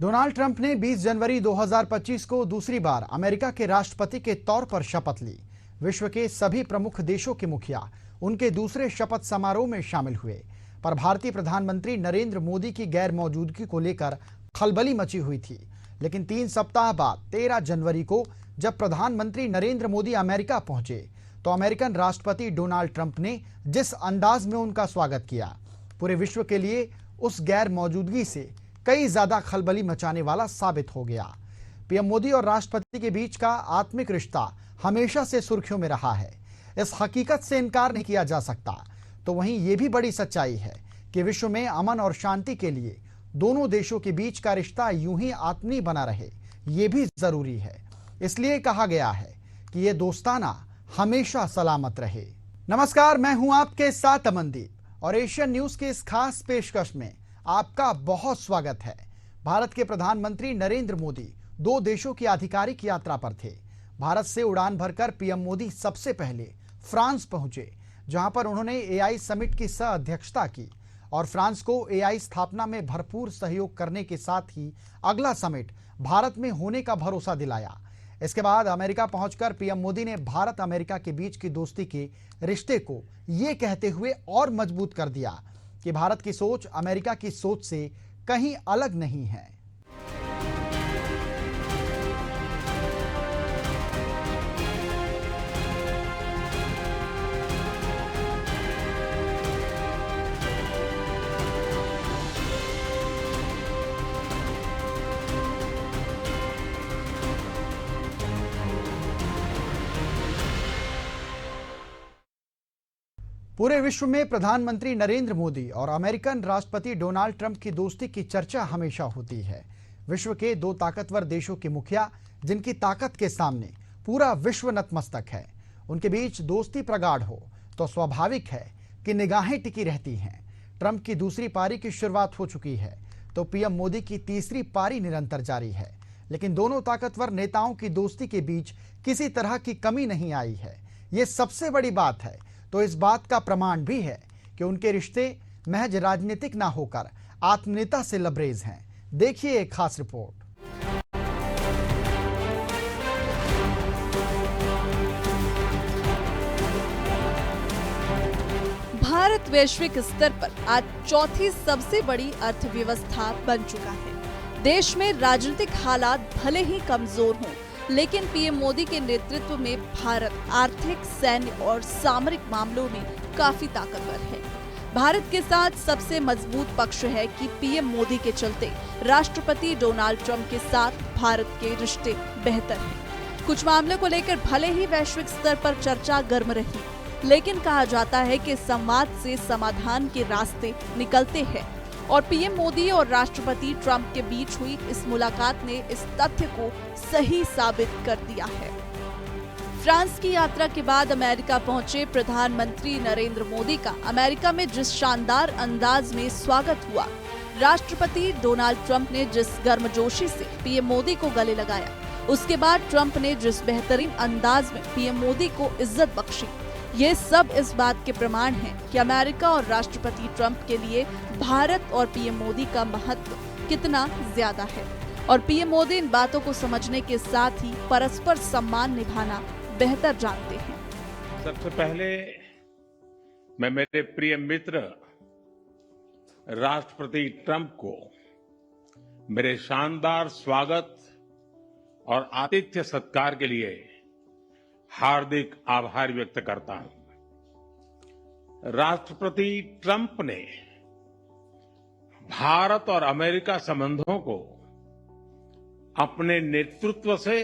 Donald Trump ने 20 जनवरी 2025 को दूसरी बार अमेरिका के राष्ट्रपति के तौर पर शपथ ली। विश्व के सभी प्रमुख देशों के मुखिया उनके दूसरे शपथ समारोह में शामिल हुए, पर भारतीय प्रधानमंत्री नरेंद्र मोदी की गैर मौजूदगी को लेकर खलबली मची हुई थी। लेकिन 3 सप्ताह बाद 13 जनवरी को जब प्रधानमंत्री नरेंद्र मोदी अमेरिका पहुंचे तो अमेरिकन राष्ट्रपति डोनाल्ड ट्रंप ने जिस अंदाज में उनका स्वागत किया, पूरे विश्व के लिए उस गैर मौजूदगी से कई ज्यादा खलबली मचाने वाला साबित हो गया। पीएम मोदी और राष्ट्रपति के बीच का आत्मिक रिश्ता हमेशा से सुर्खियों में रहा है। इस हकीकत से इनकार नहीं किया जा सकता। तो वहीं ये भी बड़ी सच्चाई है कि विश्व में अमन और शांति के लिए दोनों देशों के बीच का रिश्ता यूं ही आत्मीय बना रहे, ये भी जरूरी है। इसलिए कहा गया है कि ये दोस्ताना हमेशा सलामत रहे। नमस्कार, मैं हूं आपके साथ अमनदीप और एशियन न्यूज के इस खास पेशकश में आपका बहुत स्वागत है। भारत के प्रधानमंत्री नरेंद्र मोदी 2 देशों की आधिकारिक यात्रा पर थे। भारत से उड़ान भरकर पीएम मोदी सबसे पहले फ्रांस पहुंचे, जहां पर उन्होंने एआई समिट की सह अध्यक्षता की और फ्रांस को एआई स्थापना में भरपूर सहयोग करने के साथ ही अगला समिट भारत में होने का भरोसा दिलाया। इसके बाद अमेरिका पहुंचकर पीएम मोदी ने भारत अमेरिका के बीच की दोस्ती के रिश्ते को ये कहते हुए और मजबूत कर दिया कि भारत की सोच अमेरिका की सोच से कहीं अलग नहीं है। पूरे विश्व में प्रधानमंत्री नरेंद्र मोदी और अमेरिकन राष्ट्रपति डोनाल्ड ट्रंप की दोस्ती की चर्चा हमेशा होती है। विश्व के 2 ताकतवर देशों के मुखिया, जिनकी ताकत के सामने पूरा विश्व नतमस्तक है, उनके बीच दोस्ती प्रगाढ़ हो तो स्वाभाविक है कि निगाहें टिकी रहती हैं। ट्रंप की दूसरी पारी की शुरुआत हो चुकी है तो पीएम मोदी की तीसरी पारी निरंतर जारी है। लेकिन दोनों ताकतवर नेताओं की दोस्ती के बीच किसी तरह की कमी नहीं आई है। ये सबसे बड़ी बात है। तो इस बात का प्रमाण भी है कि उनके रिश्ते महज राजनीतिक ना होकर आत्मीयता से लबरेज हैं। देखिए एक खास रिपोर्ट। भारत वैश्विक स्तर पर आज चौथी सबसे बड़ी अर्थव्यवस्था बन चुका है। देश में राजनीतिक हालात भले ही कमजोर हों, लेकिन पीएम मोदी के नेतृत्व में भारत आर्थिक, सैन्य और सामरिक मामलों में काफी ताकतवर है। भारत के साथ सबसे मजबूत पक्ष है कि पीएम मोदी के चलते राष्ट्रपति डोनाल्ड ट्रंप के साथ भारत के रिश्ते बेहतर हैं। कुछ मामलों को लेकर भले ही वैश्विक स्तर पर चर्चा गर्म रही, लेकिन कहा जाता है कि संवाद से समाधान के रास्ते निकलते हैं और पीएम मोदी और राष्ट्रपति ट्रंप के बीच हुई इस मुलाकात ने इस तथ्य को सही साबित कर दिया है। फ्रांस की यात्रा के बाद अमेरिका पहुंचे प्रधानमंत्री नरेंद्र मोदी का अमेरिका में जिस शानदार अंदाज में स्वागत हुआ, राष्ट्रपति डोनाल्ड ट्रंप ने जिस गर्मजोशी से पीएम मोदी को गले लगाया, उसके बाद ट्रंप ने जिस बेहतरीन अंदाज में पीएम मोदी को इज्जत बख्शी, ये सब इस बात के प्रमाण हैं कि अमेरिका और राष्ट्रपति ट्रंप के लिए भारत और पीएम मोदी का महत्व कितना ज्यादा है। और पीएम मोदी इन बातों को समझने के साथ ही परस्पर सम्मान निभाना बेहतर जानते हैं। सबसे पहले मैं मेरे प्रिय मित्र राष्ट्रपति ट्रंप को मेरे शानदार स्वागत और आतिथ्य सत्कार के लिए हार्दिक आभार व्यक्त करता हूं। राष्ट्रपति ट्रंप ने भारत और अमेरिका संबंधों को अपने नेतृत्व से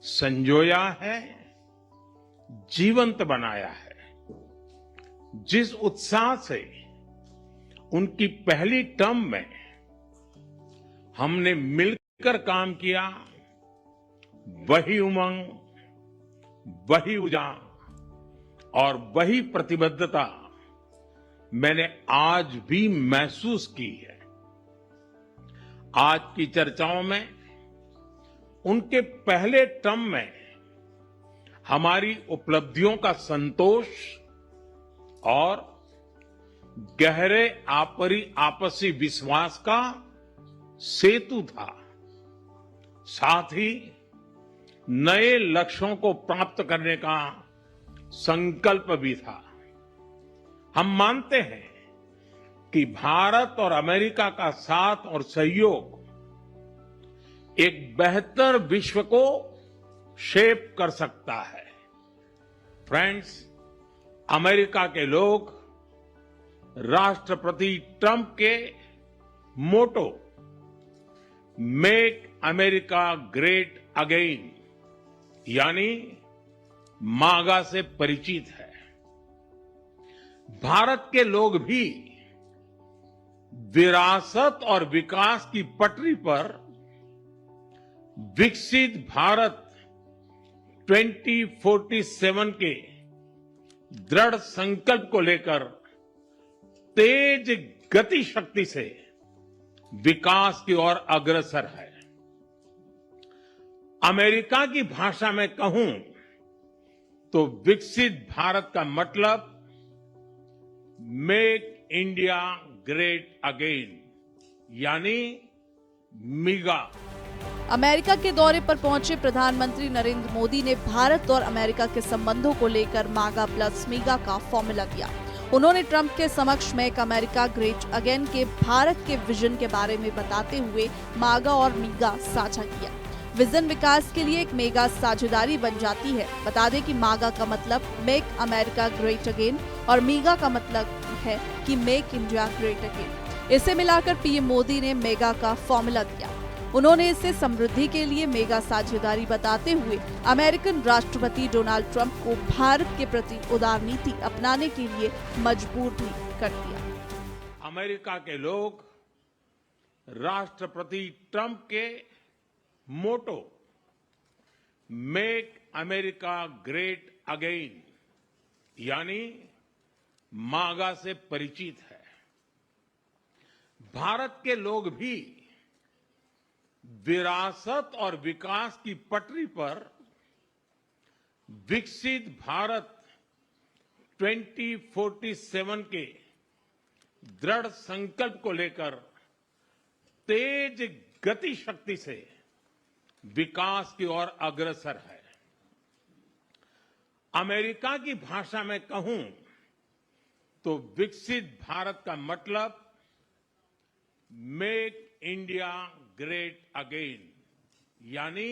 संजोया है, जीवंत बनाया है। जिस उत्साह से उनकी पहली टर्म में हमने मिलकर काम किया, वही उमंग, वही ऊर्जा और वही प्रतिबद्धता मैंने आज भी महसूस की है। आज की चर्चाओं में उनके पहले टर्म में हमारी उपलब्धियों का संतोष और गहरे आपसी विश्वास का सेतु था, साथ ही नए लक्ष्यों को प्राप्त करने का संकल्प भी था। हम मानते हैं कि भारत और अमेरिका का साथ और सहयोग एक बेहतर विश्व को शेप कर सकता है। फ्रेंड्स, अमेरिका के लोग राष्ट्रपति ट्रंप के मोटो मेक अमेरिका ग्रेट अगेन यानी मागा से परिचित है। भारत के लोग भी विरासत और विकास की पटरी पर विकसित भारत 2047 के दृढ़ संकल्प को लेकर तेज गति शक्ति से विकास की ओर अग्रसर है। अमेरिका की भाषा में कहूं तो विकसित भारत का मतलब मेक इंडिया ग्रेट अगेन यानी मीगा। अमेरिका के दौरे पर पहुंचे प्रधानमंत्री नरेंद्र मोदी ने भारत और अमेरिका के संबंधों को लेकर मागा प्लस मीगा का फॉर्मूला दिया। उन्होंने ट्रंप के समक्ष मेक अमेरिका ग्रेट अगेन के भारत के विजन के बारे में बताते हुए मागा और मीगा साझा किया। विजन विकास के लिए एक मेगा साझेदारी बन जाती है। बता दें कि मागा का मतलब मेक अमेरिका ग्रेट अगेन और मीगा का मतलब है कि मेक इंडिया ग्रेट अगेन। इसे मिलाकर पीएम मोदी ने मेगा का फॉर्मूला दिया। उन्होंने इसे समृद्धि के लिए मेगा साझेदारी बताते हुए अमेरिकन राष्ट्रपति डोनाल्ड ट्रंप को भारत के प्रति उदार नीति अपनाने के लिए मजबूर भी कर दिया। अमेरिका के लोग राष्ट्रपति ट्रंप के मोटो मेक अमेरिका ग्रेट अगेन यानी मागा से परिचित है। भारत के लोग भी विरासत और विकास की पटरी पर विकसित भारत 2047 के दृढ़ संकल्प को लेकर तेज गति शक्ति से विकास की ओर अग्रसर है। अमेरिका की भाषा में कहूं तो विकसित भारत का मतलब मेक इंडिया ग्रेट अगेन यानी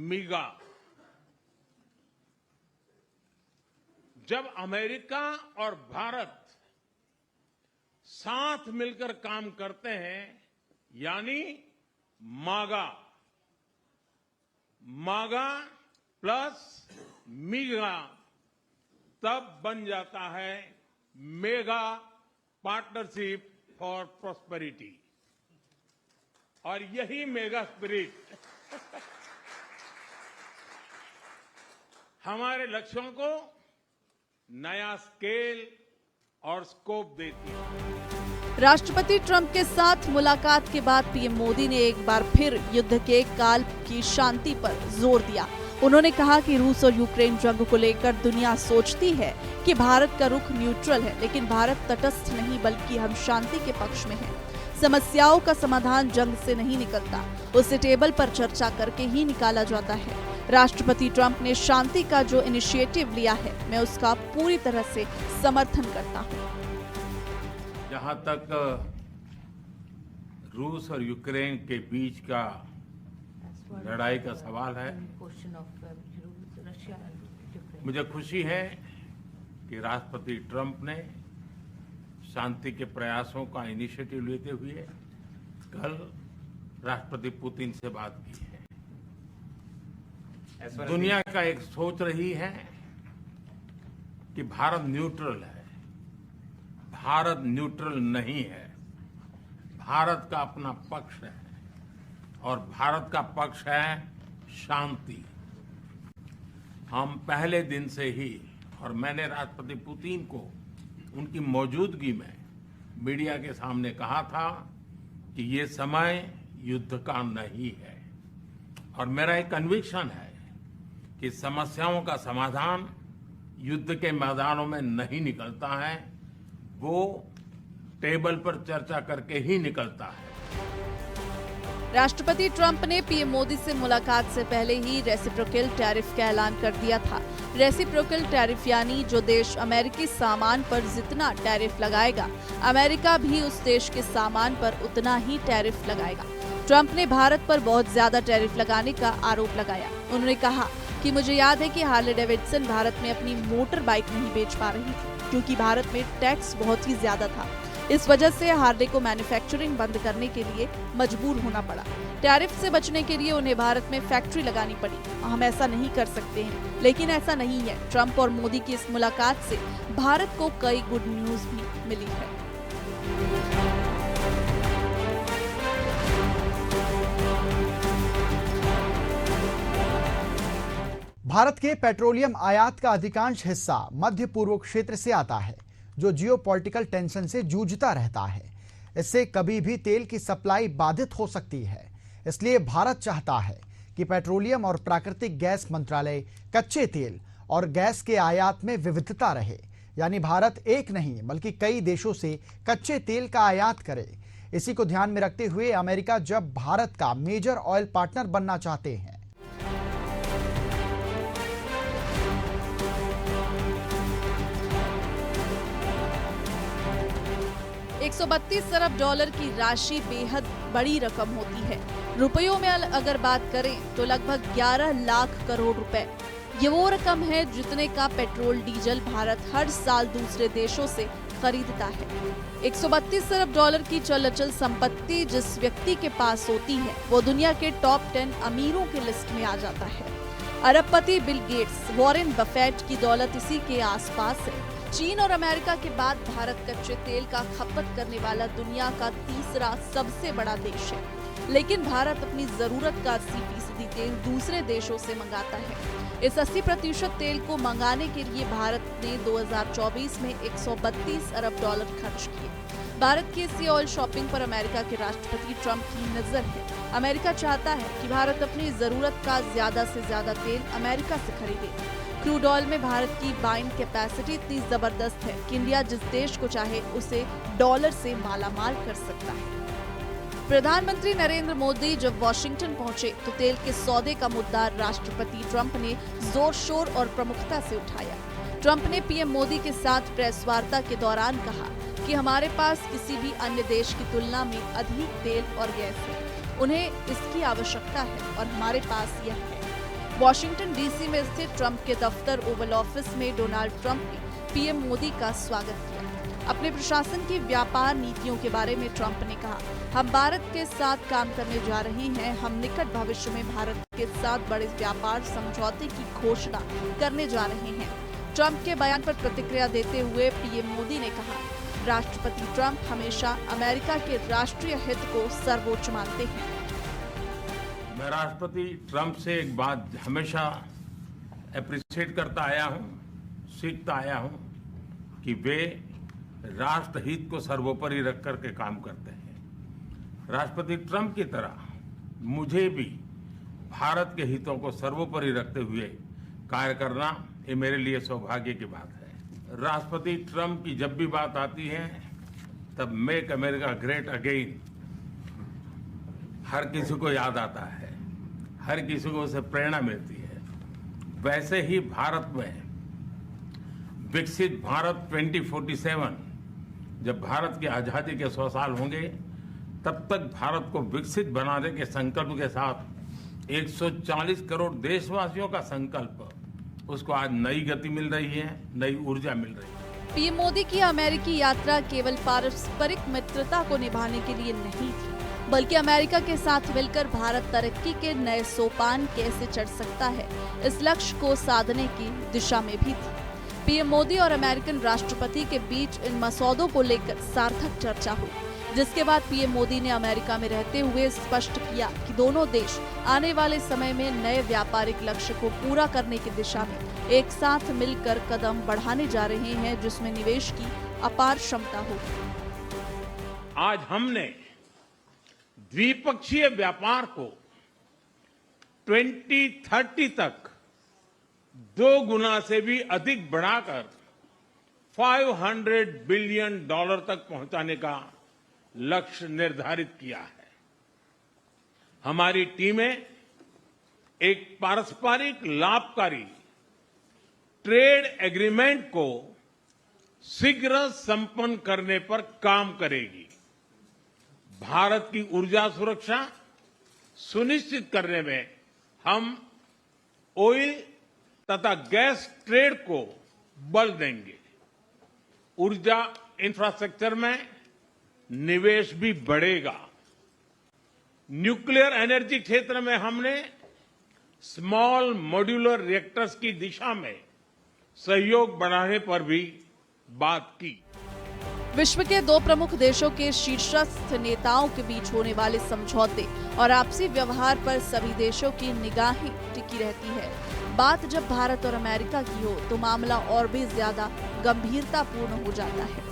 मीगा। जब अमेरिका और भारत साथ मिलकर काम करते हैं यानी मागा, मागा प्लस मीगा, तब बन जाता है मेगा पार्टनरशिप फॉर प्रॉस्पेरिटी। और यही मेगा स्पिरिट हमारे लक्ष्यों को नया स्केल और स्कोप देती है। राष्ट्रपति ट्रंप के साथ मुलाकात के बाद पीएम मोदी ने एक बार फिर युद्ध के काल की शांति पर जोर दिया। उन्होंने कहा कि रूस और यूक्रेन जंग को लेकर दुनिया सोचती है कि भारत का रुख न्यूट्रल है, लेकिन भारत तटस्थ नहीं बल्कि हम शांति के पक्ष में हैं। समस्याओं का समाधान जंग से नहीं निकलता, उसे टेबल पर चर्चा करके ही निकाला जाता है। राष्ट्रपति ट्रंप ने शांति का जो इनिशिएटिव लिया है, मैं उसका पूरी तरह से समर्थन करता हूं। जहां तक रूस और यूक्रेन के बीच का लड़ाई का सवाल है, मुझे खुशी है कि राष्ट्रपति ट्रंप ने शांति के प्रयासों का इनिशिएटिव लेते हुए कल राष्ट्रपति पुतिन से बात की है। दुनिया का एक सोच रही है कि भारत न्यूट्रल है। भारत न्यूट्रल नहीं है। भारत का अपना पक्ष है और भारत का पक्ष है शांति। हम पहले दिन से ही, और मैंने राष्ट्रपति पुतिन को उनकी मौजूदगी में मीडिया के सामने कहा था कि ये समय युद्ध का नहीं है, और मेरा एक कन्विक्शन है कि समस्याओं का समाधान युद्ध के मैदानों में नहीं निकलता है, वो टेबल पर चर्चा करके ही निकलता है। राष्ट्रपति ट्रंप ने पीएम मोदी से मुलाकात से पहले ही रेसिप्रोकल टैरिफ का ऐलान कर दिया था। रेसिप्रोकल टैरिफ यानी जो देश अमेरिकी सामान पर जितना टैरिफ लगाएगा, अमेरिका भी उस देश के सामान पर उतना ही टैरिफ लगाएगा। ट्रंप ने भारत पर बहुत ज्यादा टैरिफ लगाने का आरोप लगाया। उन्होंने कहा कि मुझे याद है कि हार्ले डेविडसन भारत में अपनी मोटर बाइक नहीं बेच पा रही थी क्योंकि भारत में टैक्स बहुत ही ज्यादा था। इस वजह से हार्ले को मैन्युफैक्चरिंग बंद करने के लिए मजबूर होना पड़ा। टैरिफ से बचने के लिए उन्हें भारत में फैक्ट्री लगानी पड़ी। हम ऐसा नहीं कर सकते हैं, लेकिन ऐसा नहीं है। ट्रंप और मोदी की इस मुलाकात से भारत को कई गुड न्यूज भी मिली है। भारत के पेट्रोलियम आयात का अधिकांश हिस्सा मध्य पूर्व क्षेत्र से आता है, जो जियोपॉलिटिकल टेंशन से जूझता रहता है। इससे कभी भी तेल की सप्लाई बाधित हो सकती है। इसलिए भारत चाहता है कि पेट्रोलियम और प्राकृतिक गैस मंत्रालय कच्चे तेल और गैस के आयात में विविधता रहे, यानी भारत एक नहीं बल्कि कई देशों से कच्चे तेल का आयात करे। इसी को ध्यान में रखते हुए अमेरिका जब भारत का मेजर ऑयल पार्टनर बनना चाहते हैं, 132 अरब डॉलर की राशि बेहद बड़ी रकम होती है। रुपयों में अगर बात करें तो लगभग 11 लाख करोड़ रुपए। ये वो रकम है जितने का पेट्रोल डीजल भारत हर साल दूसरे देशों से खरीदता है। 132 अरब डॉलर की चल अचल संपत्ति जिस व्यक्ति के पास होती है वो दुनिया के टॉप 10 अमीरों के लिस्ट में आ जाता है। अरबपति बिल गेट्स, वॉरेन बफेट की दौलत इसी के आसपास है। चीन और अमेरिका के बाद भारत कच्चे तेल का खपत करने वाला दुनिया का तीसरा सबसे बड़ा देश है, लेकिन भारत अपनी जरूरत का 80% तेल दूसरे देशों से मंगाता है। इस 80% तेल को मंगाने के लिए भारत ने 2024 में 132 अरब डॉलर खर्च किए। भारत की इस ऑयल शॉपिंग पर अमेरिका के राष्ट्रपति ट्रंप की नजर है। अमेरिका चाहता है कि भारत अपनी जरूरत का ज्यादा से ज्यादा तेल अमेरिका से खरीदे। क्रूड ऑयल में भारत की बाइंग कैपेसिटी इतनी जबरदस्त है कि इंडिया जिस देश को चाहे उसे डॉलर से मालामाल कर सकता है। प्रधानमंत्री नरेंद्र मोदी जब वॉशिंगटन पहुंचे तो तेल के सौदे का मुद्दा राष्ट्रपति ट्रंप ने जोर शोर और प्रमुखता से उठाया। ट्रंप ने पीएम मोदी के साथ प्रेस वार्ता के दौरान कहा कि हमारे पास किसी भी अन्य देश की तुलना में अधिक तेल और गैस है। उन्हें इसकी आवश्यकता है और हमारे पास यह है। वॉशिंगटन डीसी में स्थित ट्रंप के दफ्तर ओवल ऑफिस में डोनाल्ड ट्रंप ने पीएम मोदी का स्वागत किया। अपने प्रशासन की व्यापार नीतियों के बारे में ट्रंप ने कहा, हम भारत के साथ काम करने जा रहे हैं। हम निकट भविष्य में भारत के साथ बड़े व्यापार समझौते की घोषणा करने जा रहे हैं। ट्रंप के बयान पर प्रतिक्रिया देते हुए पीएम मोदी ने कहा, राष्ट्रपति ट्रंप हमेशा अमेरिका के राष्ट्रीय हित को सर्वोच्च मानते हैं। मैं राष्ट्रपति ट्रंप से एक बात हमेशा अप्रिशिएट करता आया हूं, सीखता आया हूं कि वे राष्ट्रहित को सर्वोपरि रख करके काम करते हैं। राष्ट्रपति ट्रंप की तरह मुझे भी भारत के हितों को सर्वोपरि रखते हुए कार्य करना ये मेरे लिए सौभाग्य की बात है। राष्ट्रपति ट्रंप की जब भी बात आती है तब मेक अमेरिका ग्रेट अगेन हर किसी को याद आता है, हर किसी को उससे प्रेरणा मिलती है। वैसे ही भारत में विकसित भारत 2047 जब भारत की आजादी के 100 साल होंगे तब तक भारत को विकसित बनाने के संकल्प के साथ 140 करोड़ देशवासियों का संकल्प, उसको आज नई गति मिल रही है, नई ऊर्जा मिल रही है। पीएम मोदी की अमेरिकी यात्रा केवल पारस्परिक मित्रता को निभाने के लिए नहीं थी, बल्कि अमेरिका के साथ मिलकर भारत तरक्की के नए सोपान कैसे चढ़ सकता है, इस लक्ष्य को साधने की दिशा में भी थी। पीएम मोदी और अमेरिकन राष्ट्रपति के बीच इन मसौदों को लेकर सार्थक चर्चा हुई, जिसके बाद पीएम मोदी ने अमेरिका में रहते हुए स्पष्ट किया कि दोनों देश आने वाले समय में नए व्यापारिक लक्ष्य को पूरा करने की दिशा में एक साथ मिलकर कदम बढ़ाने जा रहे हैं, जिसमें निवेश की अपार क्षमता होगी। आज हमने द्विपक्षीय व्यापार को 2030 तक 2 गुना से भी अधिक बढ़ाकर $500 बिलियन तक पहुंचाने का लक्ष्य निर्धारित किया है। हमारी टीमें एक पारस्परिक लाभकारी ट्रेड एग्रीमेंट को शीघ्र संपन्न करने पर काम करेगी। भारत की ऊर्जा सुरक्षा सुनिश्चित करने में हम ऑयल तथा गैस ट्रेड को बल देंगे। ऊर्जा इंफ्रास्ट्रक्चर में निवेश भी बढ़ेगा। न्यूक्लियर एनर्जी क्षेत्र में हमने स्मॉल मॉड्यूलर रिएक्टर्स की दिशा में सहयोग बढ़ाने पर भी बात की। विश्व के दो प्रमुख देशों के शीर्षस्थ नेताओं के बीच होने वाले समझौते और आपसी व्यवहार पर सभी देशों की निगाहें टिकी रहती है। बात जब भारत और अमेरिका की हो तो मामला और भी ज्यादा गंभीरतापूर्ण हो जाता है।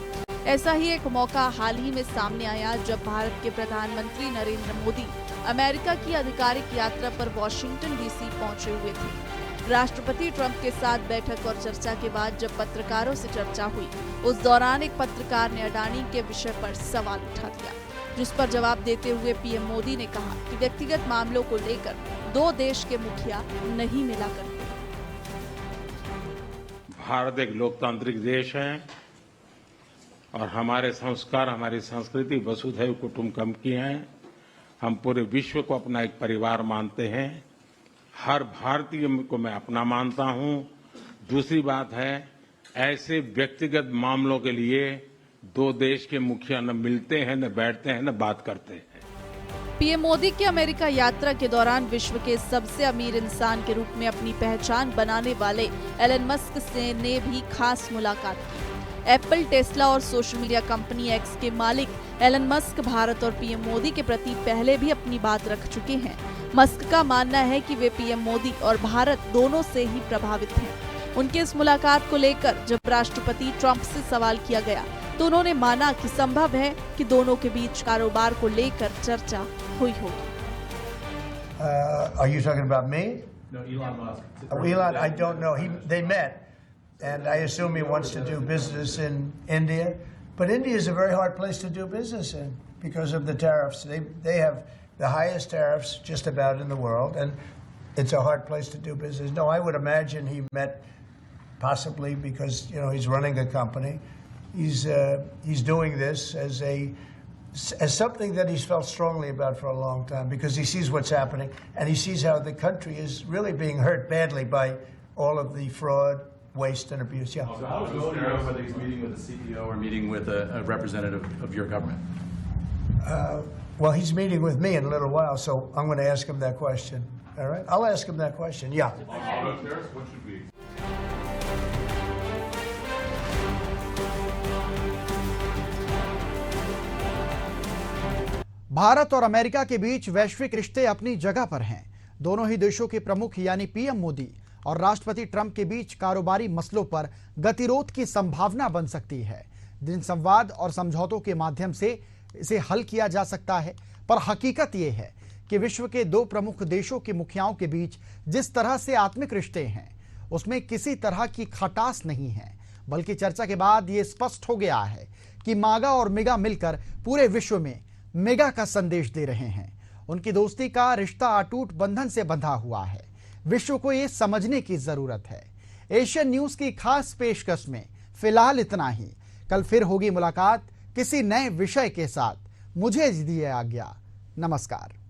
ऐसा ही एक मौका हाल ही में सामने आया जब भारत के प्रधानमंत्री नरेंद्र मोदी अमेरिका की आधिकारिक यात्रा पर वॉशिंगटन डीसी पहुंचे हुए थे। राष्ट्रपति ट्रंप के साथ बैठक और चर्चा के बाद जब पत्रकारों से चर्चा हुई, उस दौरान एक पत्रकार ने अडानी के विषय पर सवाल उठा दिया, जिस पर जवाब देते हुए पीएम मोदी ने कहा कि व्यक्तिगत मामलों को लेकर दो देश के मुखिया नहीं मिला करते। भारत एक लोकतांत्रिक देश है और हमारे संस्कार, हमारी संस्कृति वसुधैव कुटुंबकम की है। हम पूरे विश्व को अपना एक परिवार मानते हैं। हर भारतीय को मैं अपना मानता हूं। दूसरी बात है, ऐसे व्यक्तिगत मामलों के लिए दो देश के मुखिया न मिलते हैं, न बैठते हैं, न बात करते हैं। पीएम मोदी की अमेरिका यात्रा के दौरान विश्व के सबसे अमीर इंसान के रूप में अपनी पहचान बनाने वाले एलन मस्क से ने भी खास मुलाकात की। एप्पल, टेस्ला और सोशल मीडिया कंपनी एक्स के मालिक एलन मस्क भारत और पीएम मोदी के प्रति पहले भी अपनी बात रख चुके हैं। मस्क का मानना है कि वे पीएम मोदी और भारत दोनों से ही प्रभावित हैं। उनके इस मुलाकात को लेकर जब राष्ट्रपति ट्रंप से सवाल किया गया तो उन्होंने माना कि संभव है कि दोनों के बीच कारोबार को लेकर चर्चा हुई होगी। Are you talking about me? No, Elon Musk. Elon, I don't know. They met, and I assume he wants to do business in India. But India is a very hard place to do business in because of the tariffs. They have the highest tariffs just about in the world, and it's a hard place to do business. No, I would imagine he met possibly because he's running a company. He's doing this as something that he's felt strongly about for a long time because he sees what's happening and he sees how the country is really being hurt badly by all of the fraud, waste, and abuse. Yeah. So how is this scenario, whether he's meeting with the CEO or meeting with a representative of your government? Well, he's meeting with me in a little while, so I'm going to ask him that question. All right? I'll ask him that question. Yeah. What should we? Bharat और America के बीच वैश्विक रिश्ते अपनी जगह पर हैं। दोनों ही देशों के प्रमुख यानी पीएम मोदी और राष्ट्रपति ट्रंप के बीच कारोबारी मसलों पर गतिरोध की संभावना बन सकती है, जिन संवाद और समझौतों के माध्यम से इसे हल किया जा सकता है। पर हकीकत यह है कि विश्व के दो प्रमुख देशों के मुखियाओं के बीच जिस तरह से आत्मिक रिश्ते हैं, उसमें किसी तरह की खटास नहीं है, बल्कि चर्चा के बाद ये स्पष्ट हो गया है कि मागा और मेगा मिलकर पूरे विश्व में मेगा का संदेश दे रहे हैं। उनकी दोस्ती का रिश्ता अटूट बंधन से बंधा हुआ है। विश्व को ये समझने की जरूरत है। एशियन न्यूज की खास पेशकश में फिलहाल इतना ही। कल फिर होगी मुलाकात किसी नए विषय के साथ। मुझे दीजिए आज्ञा। नमस्कार।